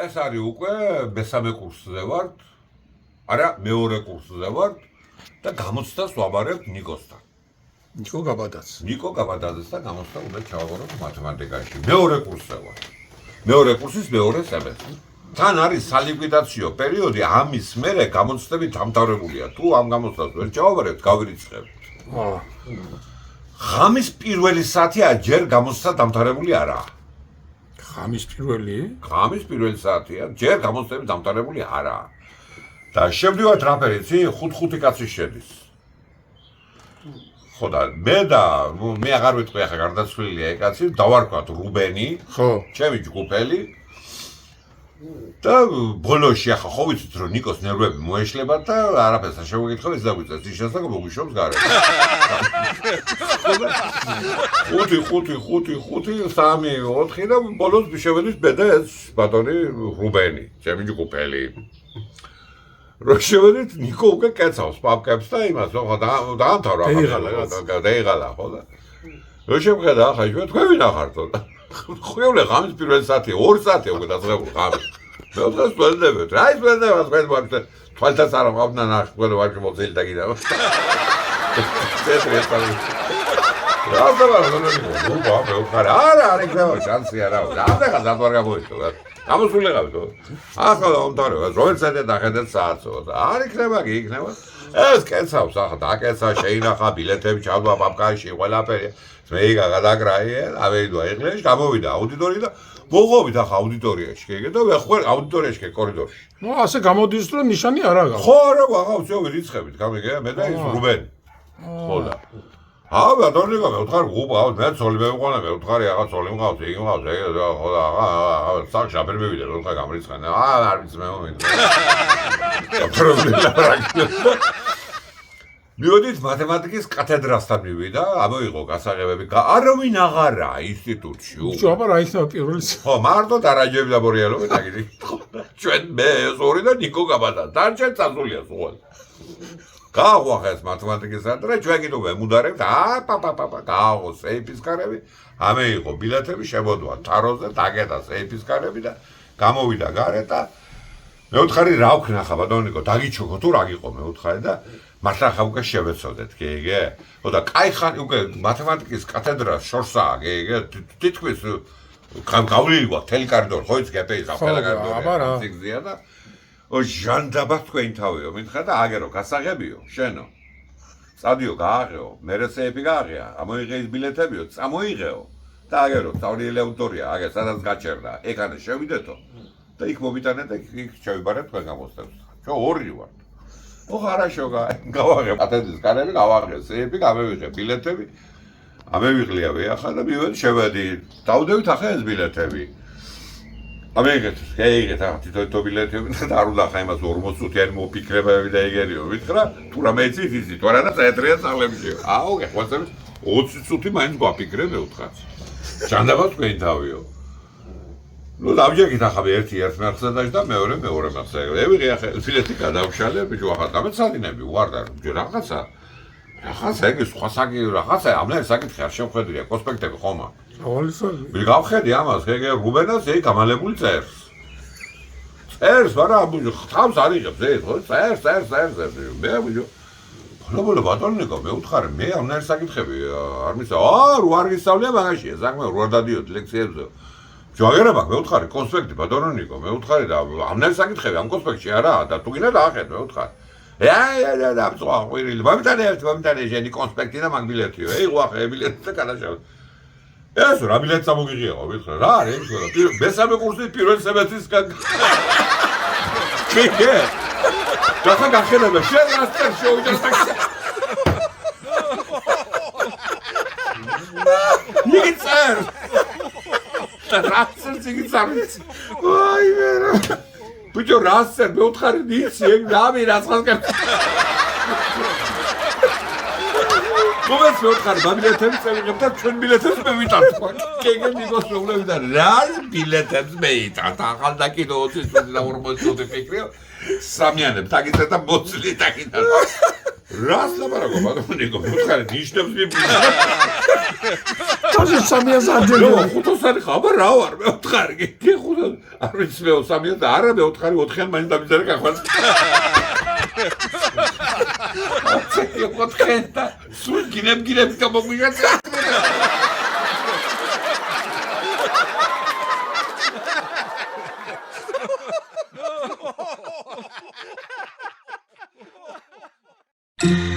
ეს არის უკვე მესამე კურსზე ვარ. არა, მეორე კურსზე ვარ და გამოცდას ვაბარებ ნიკოსთან. ნიკო გაბადაც. ნიკო გაბადაძესთან გამოცდა უნდა ჩავაბარებ მათემატიკაში. მეორე კურსზე ვარ. მეორე კურსის მეორე სემესტრი. თან არის სალიკვიდაციო პერიოდი, ამის მერე გამოცდები დამთავრებულია. თუ ამ გამოცდას ვერ ჩავაბარებთ, გავირიცხებთ. ღამის პირველი საათია ჯერ გამოცდა დამთავრებული არაა. ღამის პირველი? ღამის პირველი საათია, ჯერ გამოცდები დამთავრებული არაა. და შევდივართ რაფერიცი, 5 კაცი შედის. ხო და მე აღარ ვიტყვი ახლა გარდაცვლილია ეკაცი, დავარქვათ რუბენი, ხო, ჩემი ჯგუფელი. და ბოლოში ახლა ხო ვიცით რომ ნიკოს ნერვები მოეშლება და არაფერს არ შევეკითხებ ეს დაგვიწევს ის შესაძლოა მოგვიშვებს გარეთ. 5 3 4 და ბოლოს შევედის ბედა ეს ბატონი რუბენი, ჩემი ჯგუფელი. რო შევედით ნიკო უკვე კეცავს პაპკებს და იმას ხო დაამთავრა დაიღალა ხო და რო შევხედა ახლა ჩვენ თქვენ ვინახართო და ხუეულე ღამის პირველი საათია 2 საათია უკვე დაწყებული ღამი მე დღეს ვეძებთ რა ის ვეძება თქვენ ვარ თვალთაც არ მყავდა ნახ თქვენ ვარ მოძილი და კიდე არა იქნება შანსი არა ამდენად დაბარ გამოიწვია გამოსულიყავთ ახლა დავამთავრებ როგორც საათი დახედეთ საათს არ იქნება კი იქნება ეს კეცავს ახლა დაკეცა შეინახა ბილეთები ჩავდა პაპკაში ყველაფერი მე გადაგრაიე ავეიდო ეგლეში გამოვიდა აუდიტორია და მოღოვით ახლა აუდიტორიაში კიდე და ვეხوار აუდიტორიაში კორიდორში ნუ ასე გამოდის რომ ნიშანი არ აღარ ხო არა ახლა ვсё ვირიცხებით გამიგე მე და ის რუბენი ხო და ბატონი მე ვთხარ გუბა მე ცოლი მე ვიყონა მე ვთხარი აღა ცოლი მყავს იგი მყავს ეგ ხო და აღა სახში აფერ მივიდა რომ ხა გამრიცხანა არ ვიცი მე მომენტი მივედით მათემატიკის კათედრასთან მივიდა ამოიღო გასაღებები არავინ აღარა ინსტიტუტში უჩო აბა რა იქნება პირველი ხო მარტო დარაჯები და ბორიალობი დაგიდი ჩვენ მე ზორი და ნიკო გაბადა დარჩენ წასულია სულ გააღვახეს მათემატიკის კათედრა ჩვენ კიდევ ვემუდარებთ პაპაპაპა გააღო სეიფის კარები ამეიღო ბილეთები შემოდვა თაროზე დაგედა სეიფის კარები და გამოვიდა გარეთ და მე ვთხარი რა ვქნახა ბატონიკო დაგიჩოქო თუ რა გიყო მე ვთხარი და მართლა ხა უკვე შევეცოდეთ გიგე ხო და კაი ხანი უკვე მათემატიკის კათედრას შორსაა გიგე თითქმის გავლილი თელი კარიდორი ხო იცი გეპეის ახლა კარიდორი სიგზია და ო ჟანდაბა თქვენ თავიო მითხა და აგერო გასაღებიო შენო წადიო გააღეო მერე სეიფი გააღია ამოიღე ის ბილეთებიო წამოიღეო და აგერო წავლიელი აუდიტორია აგე სადაც გაჩერდა ეკანე შევიდეთო და იქ მომიტანეთ და იქ შევიბარეთ თქვენ გამოსდევს ჩვენ ორი ვართ ო ხარაშო გავაღე კათედრის კარები გავაღე სეიფი გამევიღე ბილეთები ამევიღლიავე ახლა და მივედი შევედი დავდევით ახლა ეს ბილეთები ამეგეთ შეიგეთ ახლა თითო ბილეთები და არ უნდა ხა იმას 40 წუთიანი მოფიქრებები და ეგერიო ვითხრა თუ რამე იცით იცით ვარა და წეტრია წალებში აუ გეხვაცები 20 წუთი მაინც გვაფიქრე მე ვთხარ ჭანდაბა თქვენ თავიო ნუ დავჯერით ახლა ერთი მეხსა და მეორე მეხსა ევიღე ახლა ბილეთი გადავშალე ბიჭო ახლა დამეცადინები ვარ და რაღაცა ეგ სხვა საკი რაღაცა ამერ საკითხი არ შევხედრია კონსპექტები ხომა მე გავხედი ამას ეგ რუბენას ეგ გამალებული წერს ვარა ხავს არიღებს ეგ ხო წერს მე ბიჭო ბოლო ბატონიკო მე ვთხარი მე ამერ საკითხები არ მისა რო არ გისწავლია მაგაშია ზაგმე რო არ დადიოდ ლექციებზე ჯაგერება მე ვთხარი კონსპექტი ბატონიკო მე ვთხარი და ამერ საკითხები ამ კონსპექტში არაა და თუ გინდა დაახეთ მე ვთხარი და ბწვა ყვირილი მომიტანე ჟენი კონსპექტი და მაგ ბილეთიო ეი ღვახე ბილეთი და გადაშავ ეს რა ბილეთი წამოგიღიაო ვითხრა რა არის ხო მესამე კურსის პირველ სემესტრის კიგე და გახედავ შენ რასტერ შევიდეს ნიგიცერ რასტერ ციგიცარიც აი ვერა ბიჭო რასტერ მე ვთხარი იცი ეგ გამი რაცხასკარ მომეც მე ვთხარი ბილეთებს წევიღებ და ჩვენ ბილეთებს მე ვიტანთ კეგე მიგოს შევლევიდან რა ბილეთებს მე იტანთ ახალ და კიდე 20 წუთი და 40 წუთი ფიქრიო სამიანებ დაგიწერ და მოწლი დაგინდა რას ლაპარაკობ ბატონიკო მე ვთხარი ნიშნებს მიბიძა თავს სამია საჯელი. ხუთოსანი ხაბა რა ვარ მე 4 კი ხუთო არ ვიცი მე 3 და არა მე 4 4-იან მაინც დამიწერე გახვას. ოცე 4 და სულ გინებ გამოგვიღაცა. Oh